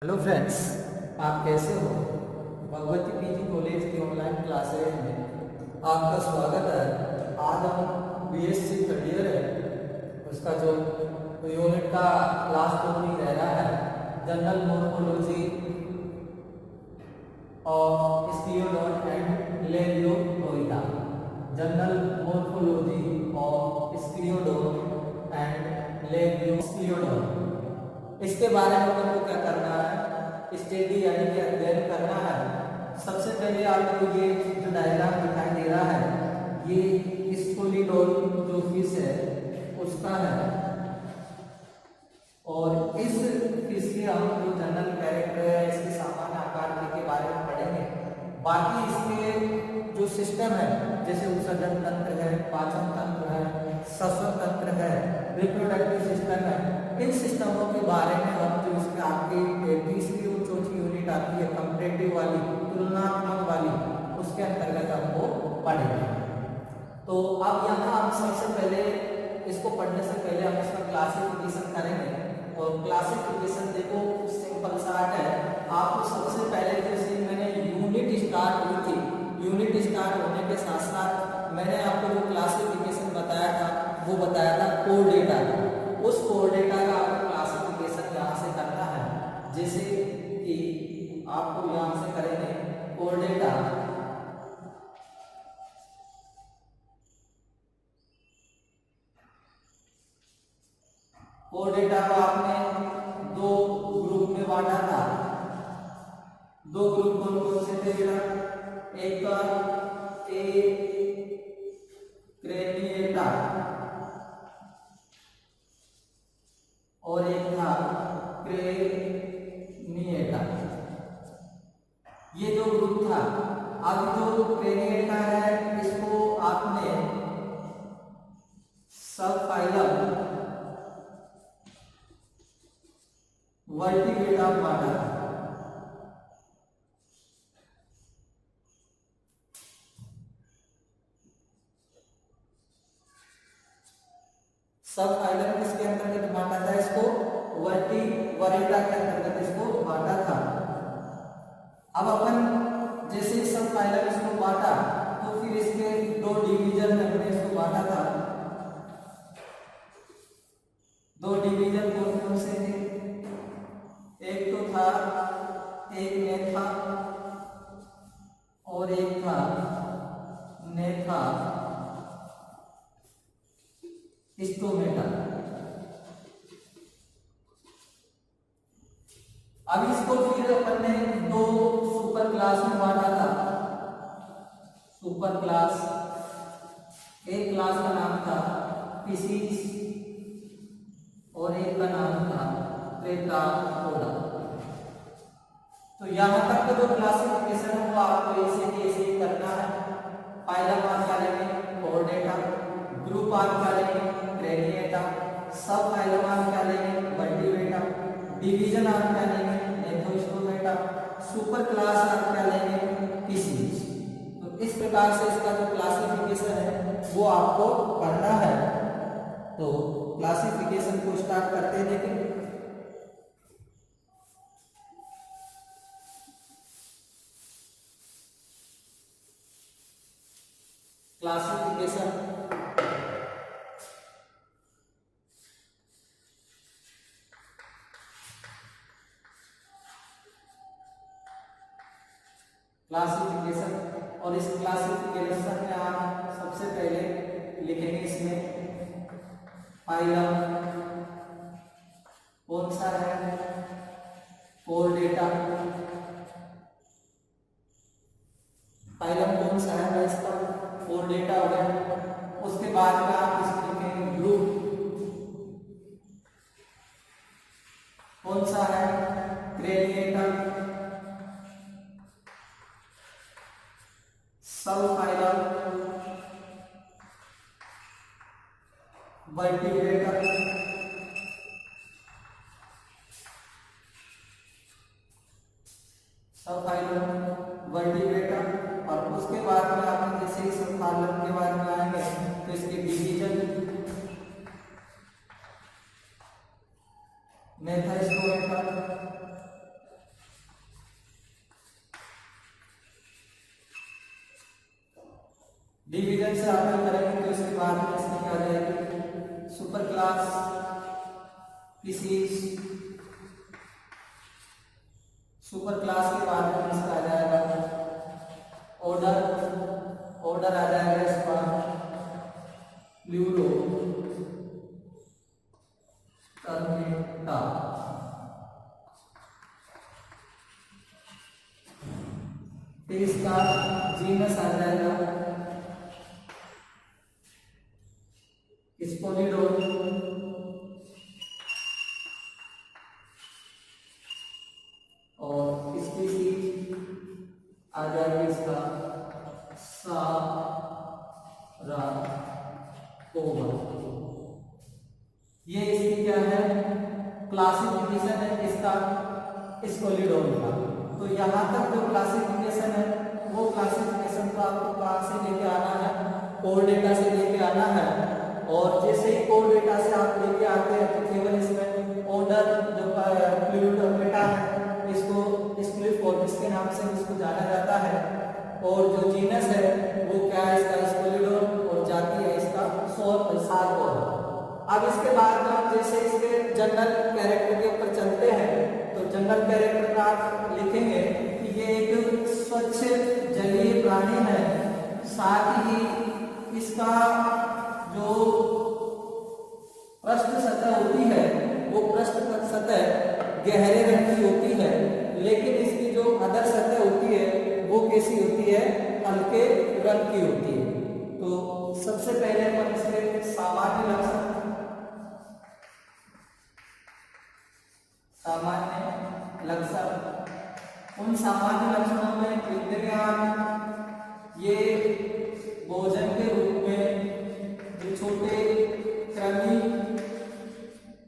Hello friends, आप कैसे हो। भगवती पीजी कॉलेज की ऑनलाइन क्लासेज में आपका स्वागत है। आज हम बीएससी थर्ड ईयर है उसका जो यूनिट का लास्ट टॉपिक रह रहा है general morphology of Scoliodon and Labeodoida. General morphology of Scoliodon and Labeodoida, इसके बारे में आपको क्या करना है, स्टडी यानी कि अध्ययन करना है। सबसे पहले आपको ये जो डायग्राम दिखाई दे रहा है ये स्कूलीडोन जो फिश है उसका है, और इस फिश के हम जो जनरल कैरेक्टर है इसके सामान्य आकार के बारे में पढ़ेंगे। बाकी इसके जो सिस्टम है जैसे उत्सर्जन तंत्र है, पाचन तंत्र है, श्वसन तंत्र है, रिप्रोडक्टिव सिस्टम है, इन सिस्टमों के बारे में हम जो इसके आपकी तीसरी और चौथी यूनिट आती है कंपैरेटिव वाली, तुलनात्मक वाली, उसके अंतर्गत हमको पढ़ेंगे। तो अब यहाँ हम सबसे पहले इसको पढ़ने से पहले हम इसका क्लासिफिकेशन करेंगे। और क्लासिफिकेशन देखो सिंपल सा है, आपको सबसे पहले जैसे मैंने यूनिट स्टार्ट हुई थी, यूनिट स्टार्ट होने के साथ साथ मैंने आपको जो क्लासिफिकेशन बताया था वो बताया था कोर डेटा। उस कोर डेटा का आपको क्लासिफिकेशन यहाँ से करना है, जैसे कि आपको यहाँ से करेंगे कोर डेटा। कोर डेटा को आपने दो ग्रुप में बांटा था। दो ग्रुप कौन कौन से थे बेटा? एक का ए क्रेनिएटा और एक था क्रेनिएटा, ये जो ग्रुप था। अब जो क्रेनिएटा है इसको आपने सब फाइलम वर्टिब्रेटा बांटा था। सब फाइलम किसके अंतर्गत बांटा था? इसको वर्टिब्रेटा के अंतर्गत इसको बांटा था। अब अपन जैसे सब फाइलम इसको बांटा तो फिर इसके दो डिवीजन में हमने इसको बांटा था। दो डिवीजन कौन कौन से थे? एक तो था एक नेथा और एक था नेथा स्टोमेटा। अब इसको फिर अपन ने दो सुपर क्लास में बांटा था। सुपर क्लास, एक क्लास का नाम था पीसीज और एक का नाम था टेट्रापोडा। तो यहां तक का जो क्लासिफिकेशन है वो आपको ऐसे ही करना है। फाइलम आप क्या लेंगे? Core data. ग्रुप आप क्या लेंगे? क्रेनिएटा। सब फाइलम आप क्या लेंगे? वर्टिब्रेटा। डिवीजन आप क्या लेंगे? नेथोस्टोमेटा। सुपर क्लास आप क्या लेंगे? पीसीज। तो इस प्रकार से इसका जो क्लासिफिकेशन है वो आपको करना है। तो क्लासिफिकेशन को स्टार्ट करते हैं। देखिए क्लासिफिकेशन, क्लासिफिकेशन और इस क्लासिफिकेशन में आप सबसे पहले लिखेंगे इसमें फाइलम कौन सा है? Core data. फाइलम कौन सा है? इसका कोर डेटा हो गया। उसके बाद में आप इसमें लिखेंगे ग्रुप कौन सा है? क्रेनिएटा। सब फाइलम वर्टिब्रेटा। सब फाइलम वर्टिब्रेटा। और उसके बाद में आपने जैसे ही सब फाइलम के बाद में आएंगे तो इसके डिवीजन मेथोस्टोमेटा डिवीजन से आगे करेंगे तो इसके बाद में इसमें क्या आ जाएगी, super class, species, super class के बाद में इसका आ जाएगा ऑर्डर, ऑर्डर आ जाएगा इसका प्लूरो टर्मेटा, फिर इसका जीनस आ जाएगा स्पोलिडोन, और स्पीसीज आ जाएगा इसका साराटोगा। ये इसकी क्या है, क्लासिफिकेशन है इसका स्पोलिडोन का। तो यहाँ तक जो क्लासिफिकेशन है वो क्लासिफिकेशन को आपको कहाँ से लेके आना है, कोर डेटा से लेके आना है। और जैसे ही कोर डेटा से आप लेके आते हैं तो केवल इसमें ऑर्डर जो प्लूरोटर्मेटा है इसको स्क्लिफोर्बिस के नाम से इसको जाना जाता है, और जो जीनस है वो क्या है इसका स्पोलिडोन, और जाति है इसका सारकोगा। अब इसके बाद हम जैसे इसके जनरल कैरेक्टर के ऊपर चलते हैं तो जनरल कैरेक्टर का आप लिखेंगे कि ये एक स्वच्छ जलीय प्राणी है, साथ ही इसका जो पृष्ठ सतह होती है वो पृष्ठ सतह गहरे रंग की होती है, लेकिन इसकी जो अदर सतह होती है वो कैसी होती है, हल्के रंग की होती है। तो सबसे पहले अपन इसके सामान्य लक्षण, सामान्य लक्षण, उन सामान्य लक्षणों में लिख देंगे आप, ये भोजन के रूप में जो छोटे कृमि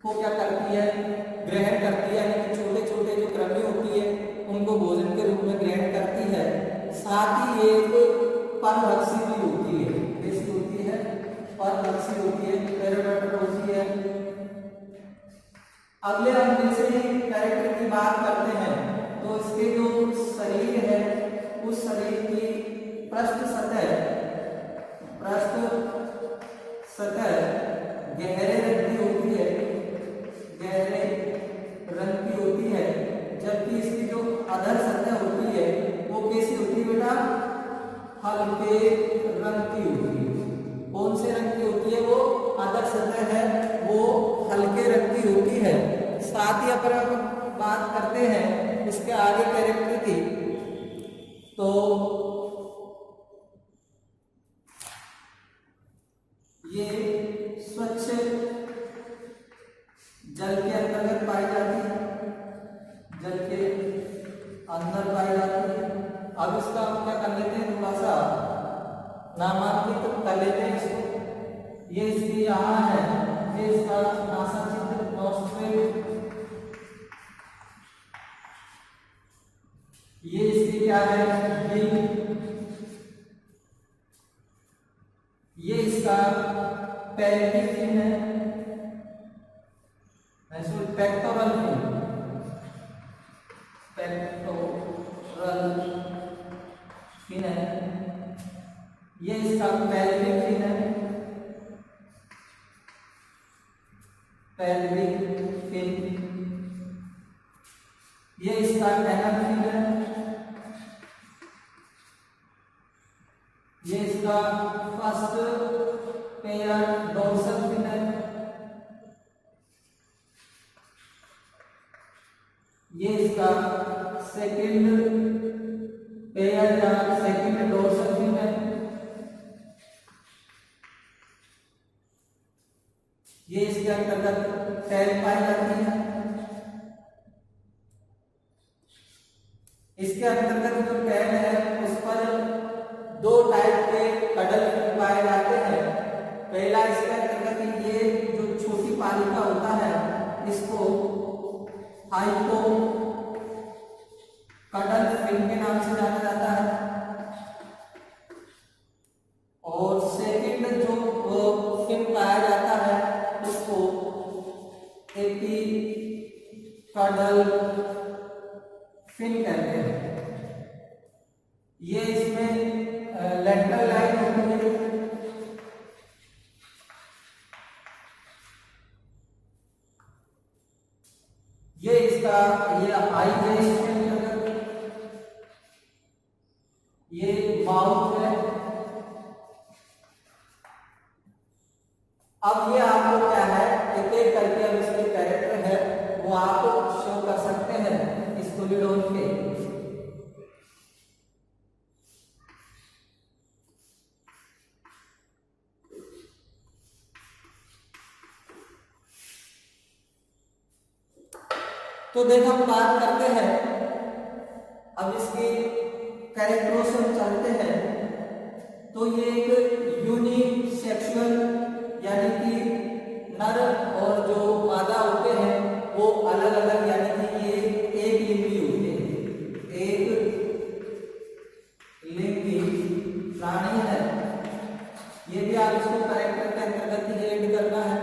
को क्या करती है, ग्रहण करती है, यानी छोटे छोटे जो कृमि होती है उनको भोजन के रूप में ग्रहण करती है। साथ ही एक परभक्षी भी होती है, कैसी होती है, परभक्षी होती है, प्रेडेटर होती है। अगले हम जैसे ही कैरेक्टर की बात करते हैं तो इसके जो शरीर है उस शरीर की पृष्ठ सतह गहरे रंग की होती है, गहरे रंग की होती है, जबकि इसकी जो अधर सतह होती है वो कैसी होती है बेटा, हल्के रंग की होती है। कौन से रंग की होती है, वो अधर सतह है वो हल्के रंग की होती है। साथ ही अपन बात करते हैं इसके आगे कैरेक्टर की, तो ये स्वच्छ जल के अंतर्गत पाई जाती है, जल के अंदर पाई जाती है। अब इसका हम क्या कर लेते हैं, थोड़ा सा नामांकित कर लेते हैं इसको। ये इसकी यहाँ है, ये इसका नासा चित्र नॉस्ट्रेल, ये इसकी क्या है, ये इसका पेल्विक फिन है, पेक्टोरल फिन, पेक्टोरल फिन है, ये इसका पेल्विक फिन है, पेल्विक फिन, ये इसका एनल फिन है, ये इसका फर्स्ट पेयर डोर्सल फिन है, ये इसका सेकंड पेयर या सेकंड डोर्सल फिन है, ये इसके अंतर्गत टेल पाई जाती है। इसके अंतर्गत जो टेल है उस पर दो टाइप के कडल पाए जाते हैं। पहला इसके अंतर्गत ये जो छोटी पालिका होता है इसको हाइपो कडल फिन के नाम से जाना जाता है, और सेकंड जो फिन पाया जाता है उसको एपी कडल फिन कहते हैं। ये इसमें लेटरल लाइन होती है, इसका ये आई है, इसके अंतर्गत ये माउथ है। अब ये आपको क्या है, एक एक करके अब इसके कैरेक्टर है वो आप शो कर सकते हैं स्कूलिडोन के। तो देखो हम बात करते हैं, अब इसके कैरेक्टरों से हम चलते हैं। तो ये एक यूनिक सेक्सुअल यानी कि नर और जो मादा होते हैं वो अलग अलग यानी कि ये एक लिंगी होते हैं, एक लिंगी प्राणी है। ये भी आप इसको कैरेक्टर के अंतर्गत ही ऐड करना है।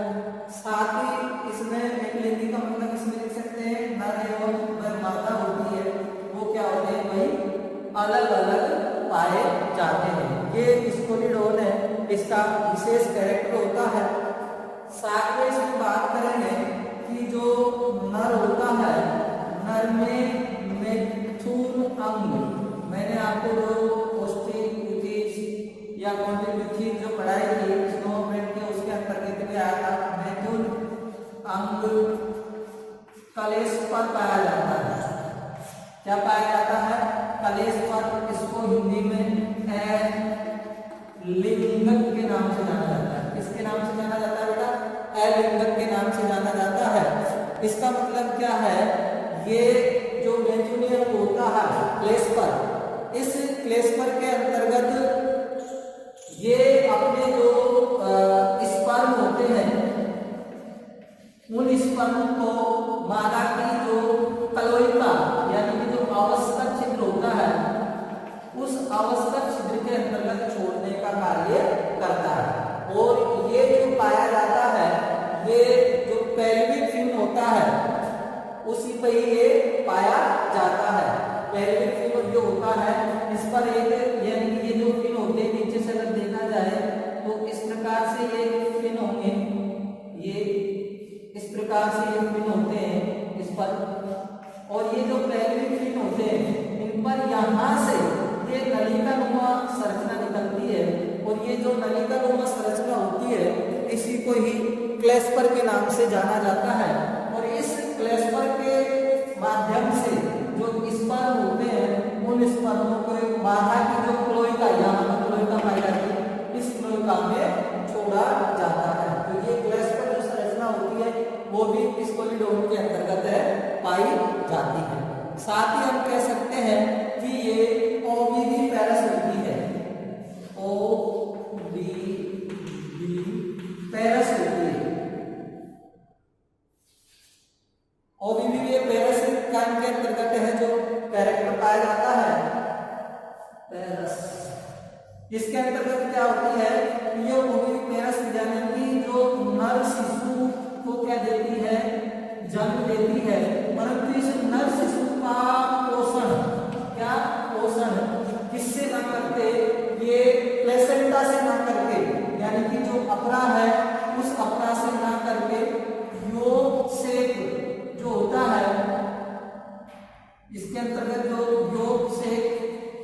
साथ ही इसमें एक लिंगी का मतलब इसमें लिख सकते हैं नर एवं मादा होती है वो क्या होते हैं भाई, अलग अलग पाए जाते हैं। ये स्कूलिडोन है, इसका विशेष कैरेक्टर होता है। साथ में इसमें बात करेंगे कि जो नर होता है, नर में मैथुन अंग, मैंने आपको जो या कॉन्टिन्यूटी जो पढ़ाई थी स्नोमैन के उसके अंतर्गत में आया था, मैथुन अंग कलेश पर पाया जाता है। क्या पाया जाता है, कलेश पर। इसको हिंदी में लिंगक के नाम से जाना जाता है। किसके नाम से जाना जाता है बेटा, अलिंगक के नाम से जाना जाता है। इसका मतलब क्या है, ये जो मैथुनियन होता है क्लेस्पर, इस क्लेस्पर के अंतर्गत ये अपने जो स्पर्म होते हैं उन स्पर्म को मादा की जो कलोइका यानी कि जो अवस्थक छिद्र होता है उस अवस्थक छिद्र के अंतर्गत छोड़ने का कार्य करता है। और ये जो पाया जाता है, ये जो पेल्विक फिन होता है उसी पर ही ये पाया जाता है। पेल्विक फिन जो होता है इस पर एक यानी कि ये जो फिन होते हैं नीचे से अगर देखा जाए तो इस प्रकार से ये फिन होंगे, ये इस प्रकार से ये फिन होते हैं इस पर। और ये जो पेल्विक फिन होते हैं इन पर यहाँ से ये नलिका नुमा संरचना निकलती है। और ये जो नलिका नुमा संरचना होती है इसी को ही क्लेस्पर के नाम से जाना जाता है। और इस क्लेस्पर के माध्यम से जो स्पर्म होते हैं उन स्पर्मों को मादा की जो क्लोइका यहाँ क्लोइका पाई जाती है इस क्लोइका में छोड़ा जाता है। तो ये क्लेस्पर जो संरचना होती है वो भी स्कूलिडोन के अंतर्गत है पाई जाती है। साथ ही हम कह सकते हैं कि ये ओविविपेरस होती है, ओविविपेरस होती है। ओविविपेरस कान के अंतर्गत है जो कैरेक्टर पाया जाता है पेरस। इसके अंतर्गत क्या होती है, ये ओविविपेरस यानी कि जो नर शिशु को क्या देती है, जन्म देती है। परंतु इस नर शिशु का पोषण क्या पोषण किससे ना करते, ये प्लेसेंटा से ना करके यानी कि जो अपरा है उस अपरा से ना करके योग से जो होता है इसके अंतर्गत जो योग से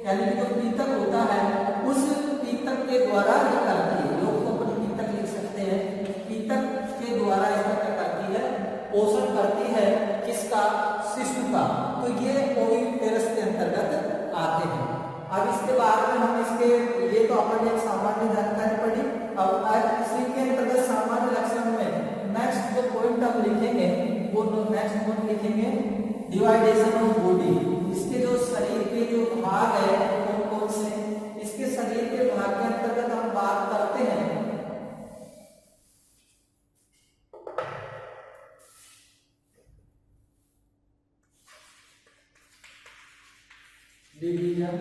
यानी कि जो पीतक होता है उस पीतक के द्वारा ये करती है। योग को अपन पीतक लिख सकते हैं, पीतक के द्वारा इसका क्या करती है, पोषण करती है किसका, शिशु का। तो ये ओविविपेरस के अंतर्गत आते हैं। अब इसके बाद में हम इसके ये तो अपन एक सामान्य जानकारी पढ़ी। अब आज इसी के अंतर्गत सामान्य लक्षण में नेक्स्ट जो पॉइंट हम लिखेंगे वो नेक्स्ट पॉइंट लिखेंगे डिवाइडेशन ऑफ बॉडी। इसके जो शरीर के जो भाग है कौन कौन से, इसके शरीर के भाग के अंतर्गत हम बात करते हैं डिवीजन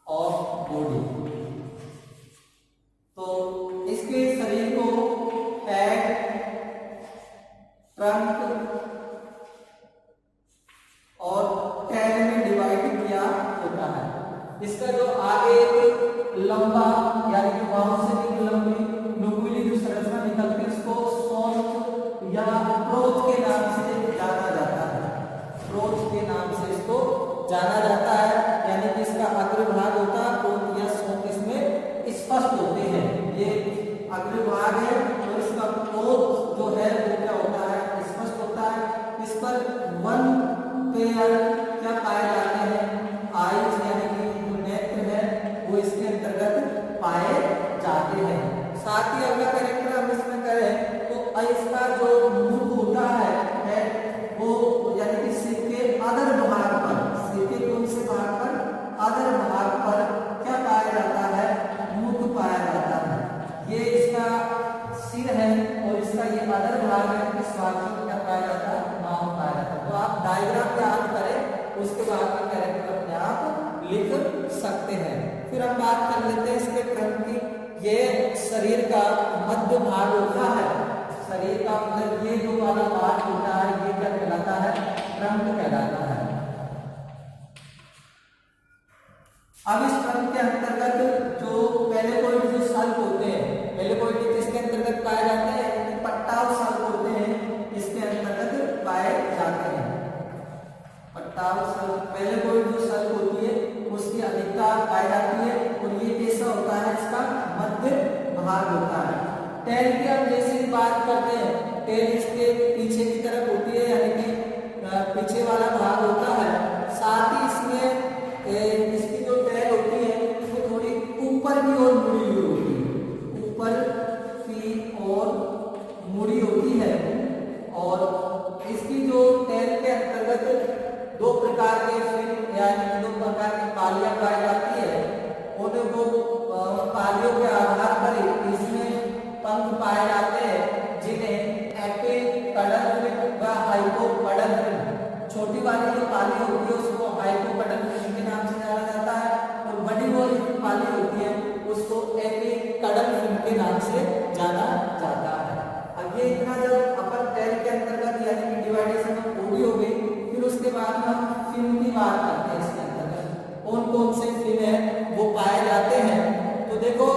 ऑफ बॉडी। तो इसके शरीर को हेड, ट्रंक और टेल में डिवाइड किया होता है। इसका जो आगे एक लंबा यानी कि बाहों से भी लंबी नुकीली जो संरचना निकलती है इसको सोल्ट या प्रोथ के नाम से जाना जाता है। अग्र भाग है और इसका क्लोथ जो है वो क्या होता है, स्पष्ट होता है। इस पर वन पेयर क्या पाए जाते हैं, आईज यानी कि जो नेत्र है वो इसके अंतर्गत पाए जाते हैं। साथ ही अगला कैरेक्टर हम इसमें करें तो इसका जो मुख होता है वो यानी कि सिर के अधर भाग पर, सिर के कौन से भाग पर, अधर भाग पर क्या पाया जाता है, मुख पाया जाता है। ये इसका सिर है और इसका ये अधर भाग है, इस भाग पर क्या पाया जाता है, नाम पाया जाता है। तो आप डायग्राम याद करें, उसके बाद में कैरेक्टर अपने आप लिख सकते हैं। फिर हम बात कर लेते हैं इसके क्रम की। ये शरीर का मध्य भाग होता है, शरीर का मतलब ये जो वाला भाग होता है ये क्या कहलाता है, ट्रंक कहलाता है। अब इस ट्रंक के अंतर्गत जो पहले कोई जो सल्क होते हैं, पहले कोई किसके अंतर्गत पाए जाते हैं, पट्टा और सल्क होते हैं, इसके अंतर्गत पाए जाते हैं। पट्टा और सल्क, पहले कोई जो सल्क होती है उसकी अधिकता पाई जाती है और ये कैसा होता है, इसका मध्य भाग होता है। टेल की हम जैसे ही बात करते हैं, टेल इसके पीछे की तरफ होती है यानी कि पीछे वाला भाग होता है। साथ ही इसमें इसकी जो टेल होती है वो थोड़ी ऊपर की ओर मुड़ी हुई होती है, ऊपर की ओर मुड़ी होती है। और इसकी जो टेल के अंतर्गत दो प्रकार के फिन यानी दो प्रकार की पालियां पाई जाती है। उन दो पालियों के आधार पर इसमें पंख पाए जाते हैं जिन्हें एपिकैडल फिन व हाइपोकैडल फिन, छोटी वाली जो पाली होती है उसको हाइपोकैडल फिन के नाम से जाना जाता है और बड़ी वाली जो पाली होती है उसको एपिकैडल फिन के नाम से जाना जाता है। अब ये इतना जब अपन टेल के अंतर्गत यानी कि डिवाइडेशन में पूरी हो गई, फिर उसके बाद हम फिन की बात करते हैं। इसके अंतर्गत कौन कौन से फिन है वो पाए जाते हैं। तो देखो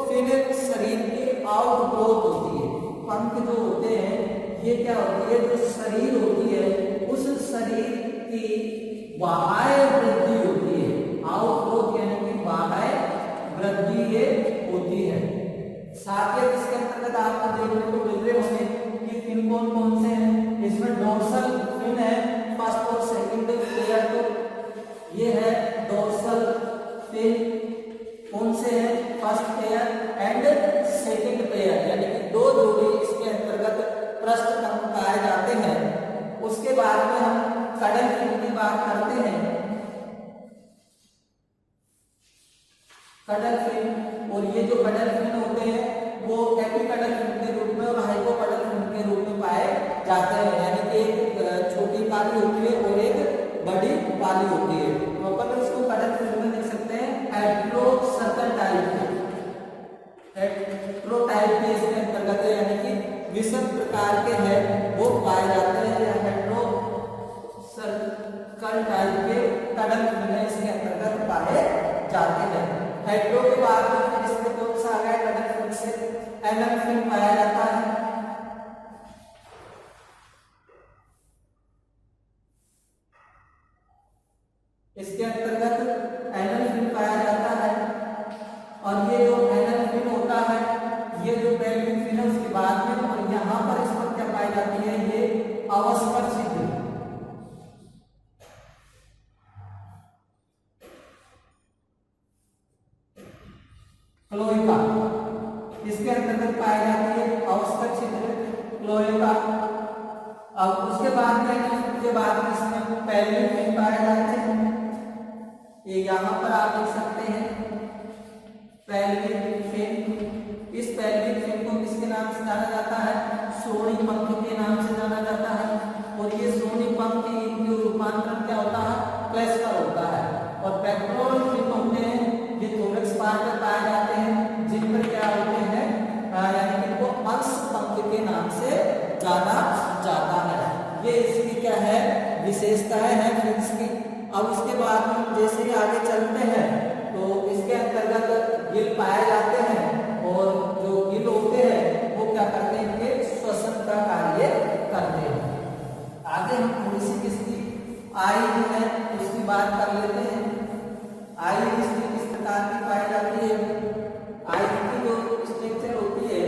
फिन शरीर की आउट ग्रोथ होती है, पंख जो होते हैं ये क्या होती है, जो शरीर होती है उस शरीर की बाह्य वृद्धि होती है। आउट ग्रोथ यानी कि बाह्य वृद्धि ये होती है। साथ ही इसके अंतर्गत आपको देखने को मिल रहे होंगे कि फिन कौन कौन से हैं। इसमें डोर्सल फिन है, फर्स्ट और सेकंड पेयर, तो ये है डोर्सल फिन। कौन से हैं, first pair and second pair, यानी कि दो जोड़ी इसके अंतर्गत पृष्ठ तंक पाए जाते हैं। उसके बाद में हम कडल फिन की बात करते हैं। कडल फिन, और ये जो कडल फिन होते हैं वो एपिकैडल फिन के रूप में और हाइपोकैडल फिन के रूप में पाए जाते हैं, यानी कि एक छोटी पाली होती है और एक बड़ी पाली होती है। तो अपन इसको कडल फिन में देख सकते हैं हेटेरोसर्कल टाइप, हेटेरोटाइप के इसके अंतर्गत है, यानी कि विषम प्रकार के हैं वो पाए जाते हैं। हेटेरोसर्कल टाइप के कडल फिन इसके अंतर्गत पाए जाते हैं। हेटेरो के बाद में इसमें कौन सा आ गया, कडल फिन से एनल फिन पाया जाता है। इसके अंतर्गत एनल फिन पाया जाता है। और ये जो एनल फिन होता है ये जो पेल्विक फिन है उसके बाद में, और यहाँ पर इस पर क्या पाई जाती है, ये अवस्पर छिद्र, क्लोएका, इसके अंतर्गत पाई जाती है अवस्पर छिद्र, क्लोएका। अब उसके बाद में इसमें पेल्विक फिन पाए जाते हैं। ये यहाँ पर आप देख सकते हैं पेल्विक फिन। इस पेल्विक फिन को किसके नाम से जाना जाता है, श्रोणि पंख के नाम से जाना जाता है। और ये श्रोणि पंख की जो रूपांतरण क्या होता है, क्लेस्पर होता है। और पेक्टोरल फिन होते हैं ये थोरैक्स पार्ट में पाए जाते हैं, जिन पर क्या होते हैं यानी कि इनको अंश पंख के नाम से जाना जाता है। ये इसकी क्या है, विशेषताएं हैं फिन्स की। अब उसके बाद हम जैसे ही आगे चलते हैं तो इसके अंतर्गत गिल पाए जाते हैं, और जो गिल होते हैं वो क्या करते हैं, इनके श्वसन का कार्य करते हैं। आगे हम थोड़ी सी किसकी आई जो है उसकी बात कर लेते हैं। आई इसकी किस प्रकार की पाई जाती है, आई की जो स्ट्रक्चर होती है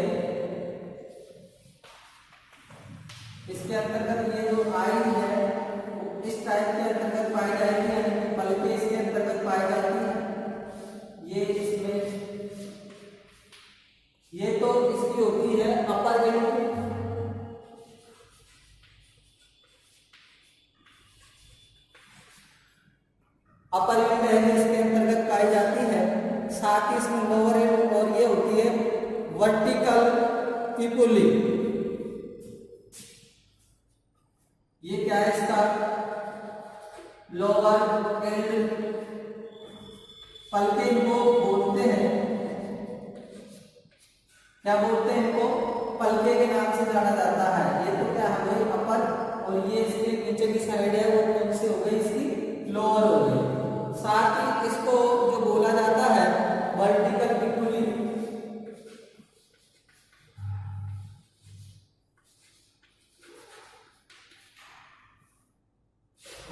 इसके अंतर्गत ये जो आई है वो इस टाइप के अंतर्गत पाई जाएगी, यानी कि पलके इसके अंतर्गत पाई जाती है। ये इसमें ये तो इसकी होती है अपर लिमिट, अपर लिमिट है इसके अंतर्गत पाई जाती है। साथ ही इसमें लोअर लिमिट और ये होती है वर्टिकल पिपुली। ये क्या है इसका लोअर एंड पलके इनको बोलते हैं, क्या बोलते हैं इनको, पलके के नाम से जाना जाता है। ये तो क्या है भाई अपर, और ये इसके नीचे की साइड है वो कौन सी हो गई, इसकी लोअर हो गई। साथ ही इसको जो बोला जाता है वर्टिकल पिपुली।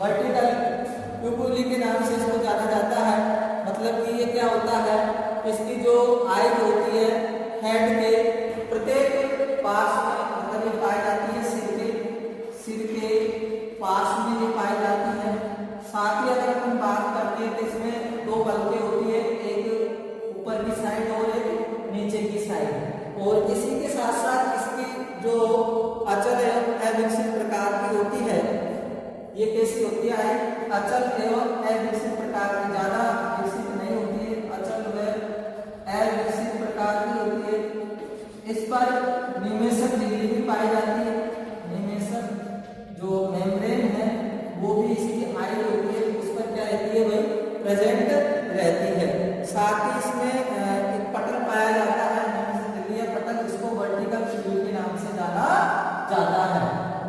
वर्टिकल पिपुली के नाम से इसको जाना जाता है। मतलब कि ये क्या होता है, इसकी जो आई होती है हेड के प्रत्येक पास में, मतलब ये पाई जाती है सिर के पास में ये पाई जाती है। साथ ही अगर हम बात करते हैं तो इसमें दो पलके होती है, एक ऊपर की साइड और एक नीचे की साइड। और इसी के साथ साथ इसकी जो अचल एवं अविकसित प्रकार की होती है, ये कैसी होती है, अचल एवं अविकसित प्रकार की, ज्यादा विकसित नहीं होती है, अचल व अविकसित प्रकार की होती है। इस पर निमेषक झिल्ली भी पाई जाती है। निमेषक जो मेम्ब्रेन है वो भी इसकी आई होती है, उस पर क्या रहती है भाई, प्रेजेंट रहती है। साथ ही इसमें एक पटल पाया जाता है, निमेषक झिल्ली या पटल, जिसको वर्टिकल पिपुली के नाम से जाना जाता है।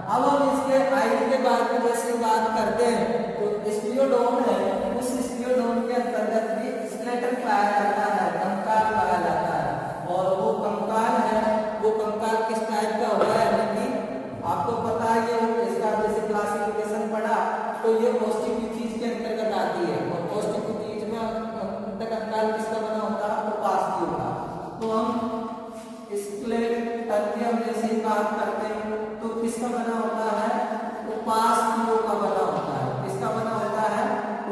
अब हम इसके आई के बारे में जैसे बात करते हैं तो स्टियोडोन है, उस स्टियोडोन के अंतर्गत भी स्केलेटन पाया जाता है, कंकाल पाया जाता है। और वो कंकाल है, वो कंकाल किस टाइप का होता है, यानी आपको पता है ये इसका जैसे क्लासिफिकेशन पढ़ा तो ये ऑस्टियोपैथीज के अंतर्गत आती है। और ऑस्टियोपैथीज में कंकाल किसका बना होता है, उपास्थि होता। तो हम स्केलेटन की हम जैसे बात करते हैं तो किसका बना होता है, उपास्थियों का बना होता है। किसका बना होता है,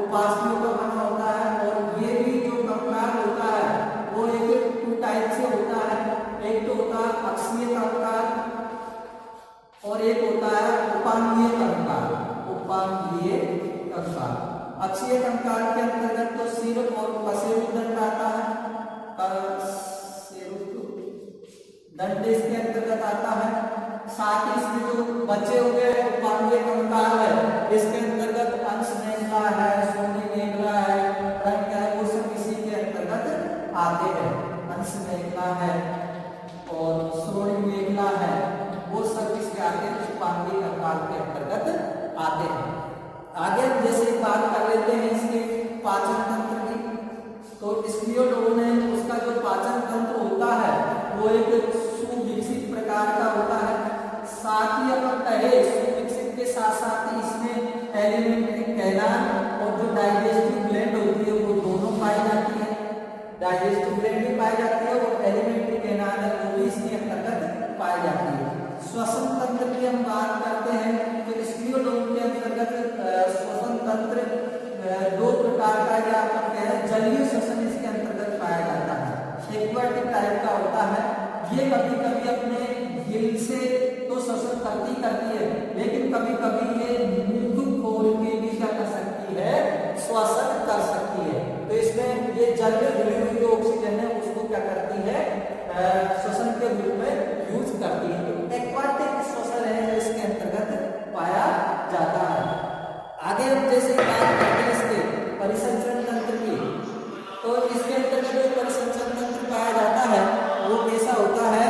उपास्थियों का बना होता है। और ये भी जो कंकाल होता है वो एक टू टाइप से होता है, एक तो होता है अक्षीय कंकाल और एक होता है उपांगीय कंकाल। उपांगीय कंकाल, अक्षीय कंकाल के अंतर्गत तो सिर और पसेरुदंड आता है, दंड इसके अंतर्गत आता है। साथ ही इसमें जो बचे हुए उपांगीय कंकाल है, इसके अंतर्गत अंश मेखला है, सोनी मेखला है, रंग है, वो सब इसी के अंतर्गत आते हैं। अंश मेखला है और श्रोणी मेखला है, वो सब इसके आगे उपांगीय कंकाल के अंतर्गत आते हैं। आगे हम जैसे बात कर लेते हैं इसके पाचन तंत्र की, तो स्टियोडोन है, उसका जो पाचन तंत्र होता है वो एक सुविकसित प्रकार का होता है। साथ ही अपन कहे सुविकसित के साथ साथ ही इसमें एलिमेंट्री कैनाल और जो डाइजेस्टिव ग्लैंड होती है वो दोनों पाई जाती है। डाइजेस्टिव ग्लैंड भी पाई जाती है और एलिमेंट्री कैनाल है वो भी इसके अंतर्गत पाई जाती है। श्वसन तंत्र की हम बात करते हैं तो स्टियोडोन के अंतर्गत श्वसन तंत्र दो प्रकार का, या अपन कह रहे हैं जलीय श्वसन इसके अंतर्गत पाया जाता है। एक्वाटिक टाइप का होता है, ये कभी कभी अपने गिल से तो श्वसन करती है, लेकिन कभी कभी ये मुंह खोल के भी क्या कर सकती है, श्वसन कर सकती है। तो इसमें ये जल में घुली हुई जो ऑक्सीजन है उसको क्या करती है, श्वसन के रूप में यूज करती है। एक्वाटिक श्वसन है जो इसके अंतर्गत पाया जाता है। आगे हम जैसे बात करते हैं इसके परिसंचरण तंत्र की, तो इसके अंतर्गत जो परिसंचरण तंत्र पाया जाता है वो कैसा होता है,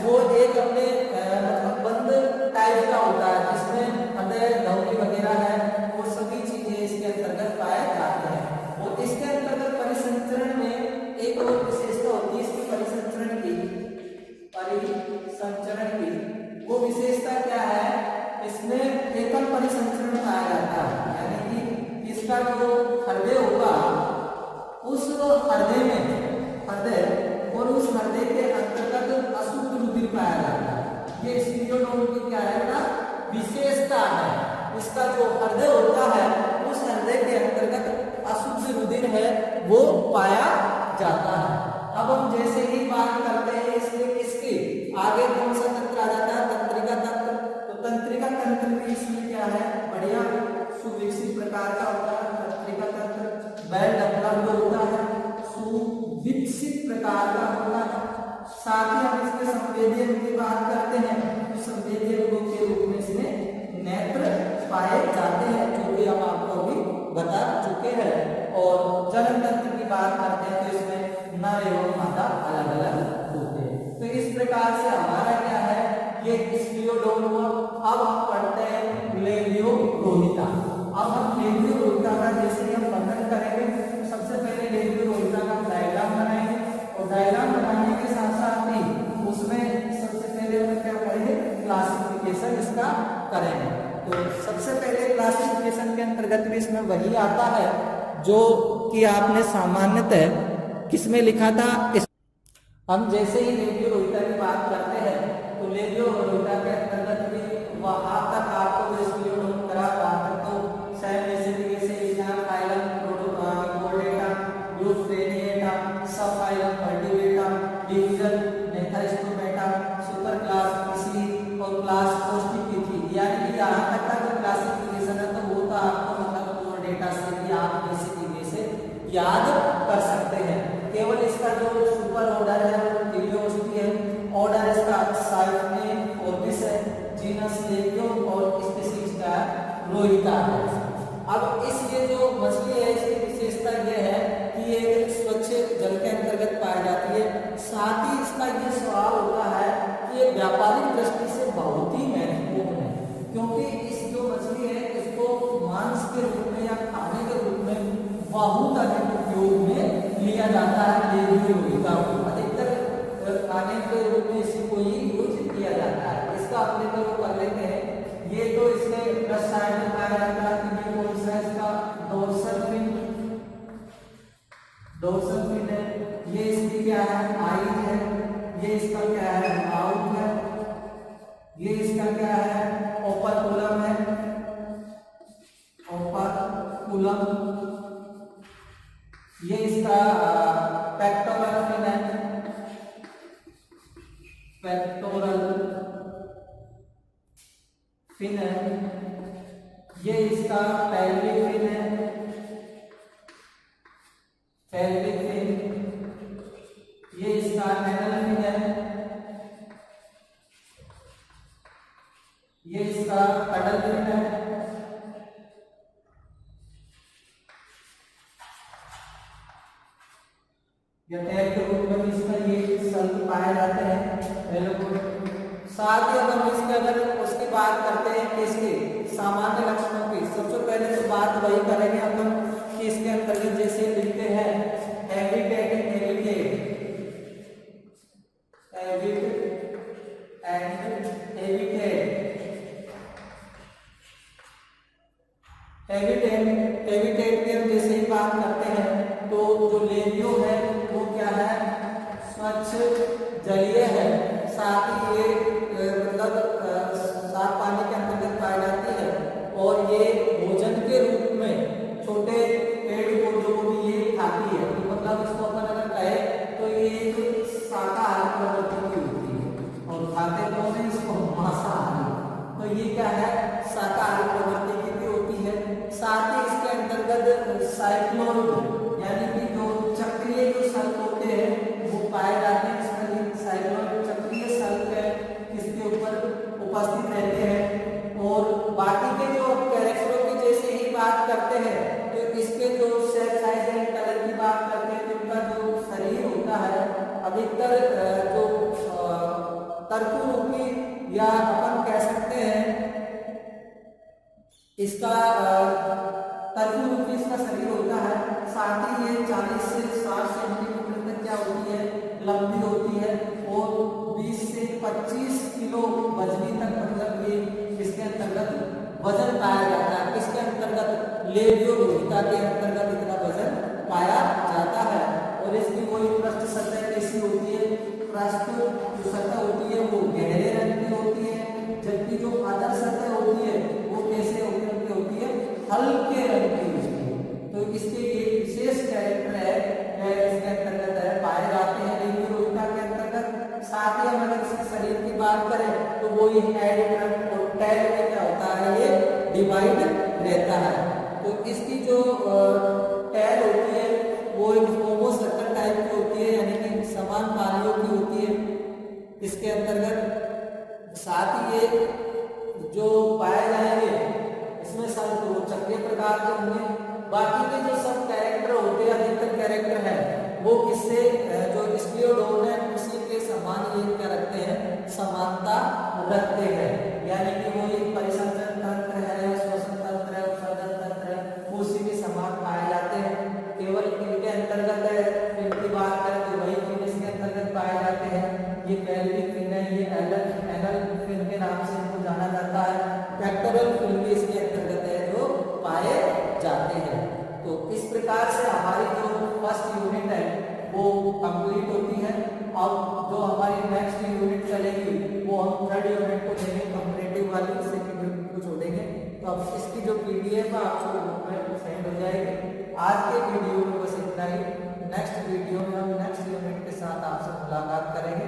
वो एक अपने मतलब बंद टाइप का होता है, जिसमें हृदय धमनी वगैरह है, वो सभी चीजें इसके अंतर्गत पाए जाते हैं। और इसके अंतर्गत परिसंचरण में एक और विशेषता होती है इसके परिसंचरण की, वो विशेषता क्या है, इसमें एकल परिसंचरण पाया जाता है, यानी कि इसका जो हृदय होगा उस हृदय और उस हृदय के अंतर्गत अशुद्ध रुधिर पाया जाता है। ये स्टियोडोन की क्या है ना, विशेषता है। इसका जो हृदय होता है उस हृदय के अंतर्गत अशुद्ध रुधिर है वो पाया जाता है। अब हम जैसे ही बात करते हैं इसके आगे कौन सा तंत्र आ जाता है, तंत्रिका तंत्र। तो तंत्रिका तंत्र भी इसमें क्या है, बढ़िया सुविकसित प्रकार का होता है तंत्रिका तंत्र। वेल डेवलप्ड होता है, सुविकसित प्रकार का होता है। साथ ही हम इसके संवेदी अंग की बात करते हैं तो संवेदी अंगों के रूप में इसमें नेत्र पाए जाते हैं, जो कि हम आपको अभी बता चुके हैं। और जनन तंत्र की बात करते हैं तो इसमें नर एवं मादा अलग अलग होते हैं। तो इस प्रकार से हमारा क्या है, ये स्क्लियोडोम हुआ। अब हम पढ़ते हैं लेवियो रोहिता। अब हम लेवियो रोहिता का जैसे ही हम वर्णन करेंगे तो सबसे पहले लेवियो रोहिता का डायग्राम बनाएंगे, और डायग्राम बनाने के साथ साथ ही उसमें सबसे पहले हम क्या करेंगे, क्लासिफिकेशन इसका करेंगे। तो सबसे पहले क्लासिफिकेशन के अंतर्गत भी इसमें वही आता है जो कि आपने सामान्यतः किसमें लिखा था। हम जैसे ही लेवियो रोहिता की बात करते हैं तो लेवियो रोहिता के अंतर्गत भी वहां तक आपको जो स्क्लियोडोम करा वहां तक तो सेम जैसे लिखा phylum प्रोटोकोर्डेटा, group Craniata, subphylum Vertebrata, division Gnathostomata, superclass Pisces और क्लास पोस्टिपिथी। यानी कि यहाँ तक का जो क्लासिफिकेशन है तो वो तो आपको मतलब डेटा से भी आप बेसिकली से याद कर सकते हैं। केवल इसका जो सुपर ऑर्डर है वो टिलियोस्टी है, ऑर्डर इसका साइफने ओर्बिस है, जीनस लेवियो और स्पीशीज का रोहिता है। अब इस ये जो मछली है इसकी विशेषता ये है कि ये स्वच्छ जल के अंतर्गत पाई जाती है। साथ ही इसका ये स्वभाव होता है कि ये व्यापारिक दृष्टि से बहुत ही महत्वपूर्ण है, क्योंकि इस जो मछली है इसको मांस के रूप में या खाने के रूप में बहुत अधिक उपयोग में लिया जाता है। लेवियो रोहिता को अधिकतर खाने के रूप में इसी को ही यूज किया जाता है। इसका अपने को कर लेते हैं। ये तो इसके प्लस साइड में पाया जाता है कि ये कौन सा इसका डोर्सल फिन है। ये इसकी क्या है, आई है। ये इसका क्या है, माउथ है। ये इसका क्या है, ओपर्कुलम है, ओपर्कुलम। ये इसका पेक्टोरल फिन है, पेक्टोरल फिन है। ये इसका पेल्विक फिन है, पेल्विक फिन। ये इसका एनल फिन है। ये इसका कडल फिन है। या टैग के रूप में इसका ये शब्द पाए जाते हैं। साथ ही अगर इसके अगर उसकी बात करते हैं कि इसके सामान्य लक्षणों की, सबसे पहले तो बात वही करेंगे अपन कि इसके अंतर्गत जैसे लिखते हैं हैबिटेट एंड हैबिटेट की हम जैसे ही बात करते हैं तो जो लेवियो है वो क्या है, स्वच्छ जलीय है। साथ ही ये मतलब साफ पानी के अंतर्गत पाई जाती है, और ये भोजन के रूप में छोटे पेड़ पौधों को भी ये खाती है। तो मतलब इसको अपन अगर कहे तो ये एक शाकाहारी प्रवृत्ति की होती है, और खाते कौन है इसको, मांसाहारी। तो ये क्या है, शाकाहारी प्रवृत्ति की होती है। साथ ही इसके अंतर्गत साइक्लोइड यानी कि जो चक्रीय जो सल्प होते हैं वो पाए जाते हैं। साइक्लोइड चक्रीय सल्प है इसके ऊपर उपस्थित रहते हैं। और बाकी के जो कैरेक्टरों की जैसे ही बात करते हैं तो इसके जो शेप साइज एंड कलर की बात करते हैं तो इनका जो शरीर होता है अधिकतर जो तर्करूपी या अपन कह सकते हैं इसका तर्करूपी इसका शरीर होता है। साथ ही ये 40 से 60 सेंटीमीटर तक क्या होती है, लंबी होती है, और 20 से 25 किलो वजनी तक मतलब ये इसके अंतर्गत वजन पाया जाता है। इसके अंतर्गत लेवियो रोहिता के अंतर्गत इतना वजन पाया जाता है। और इसकी कोई पृष्ठ सतह कैसी होती है, पृष्ठ जो सतह होती है वो गहरे रंग की होती है, जबकि जो अदर सतह होती है वो कैसे होती है हल्के रंग की होती है। तो इसके ये विशेष कैरेक्टर है, इसके अंतर्गत है पाए जाते हैं रेडियोरोइटा के अंतर्गत। साथ ही हम अगर इसके शरीर की बात करें तो वो ये हेड फ्रंट और टेल में क्या होता है, ये डिवाइड रहता है। तो इसकी जो टेल होती है वो एक होमो सर्कल टाइप की होती है, यानी कि समान पालियों की होती है इसके अंतर्गत। साथ ही ये जो पाए जाएंगे इसमें सब तो चक्रीय प्रकार के होंगे। बाकी के जो सब कैरेक्टर होते हैं, अधिकतर कैरेक्टर है वो किससे जो स्क्लियोडोन है उसी के समान ये क्या रखते हैं, समानता रखते हैं। यानी कि वो एक परिसंचरण तंत्र है, श्वसन तंत्र है, उत्सर्जन तंत्र है, उसी के समान पाए जाते हैं। केवल इनके अंतर्गत है इनकी बात करें तो वही फिन इसके अंतर्गत पाए जाते हैं। ये पेल्विक फिन है, ये एनल फिन के नाम से इनको जाना जाता है। पेक्टोरल फिन भी इसके अंतर्गत है जो पाए जाते हैं। तो इस प्रकार से हमारी जो फर्स्ट यूनिट है वो कंप्लीट होती है। अब जो हमारी नेक्स्ट यूनिट चलेगी वो हम थर्ड यूनिट को देंगे, कंपैरेटिव वाली, सेकंड यूनिट को छोड़ेंगे। तो अब इसकी जो पीडीएफ है आपको ग्रुप में सेंड हो जाएगी। आज के वीडियो में बस इतना ही। नेक्स्ट वीडियो में हम नेक्स्ट यूनिट के साथ आपसे मुलाकात करेंगे।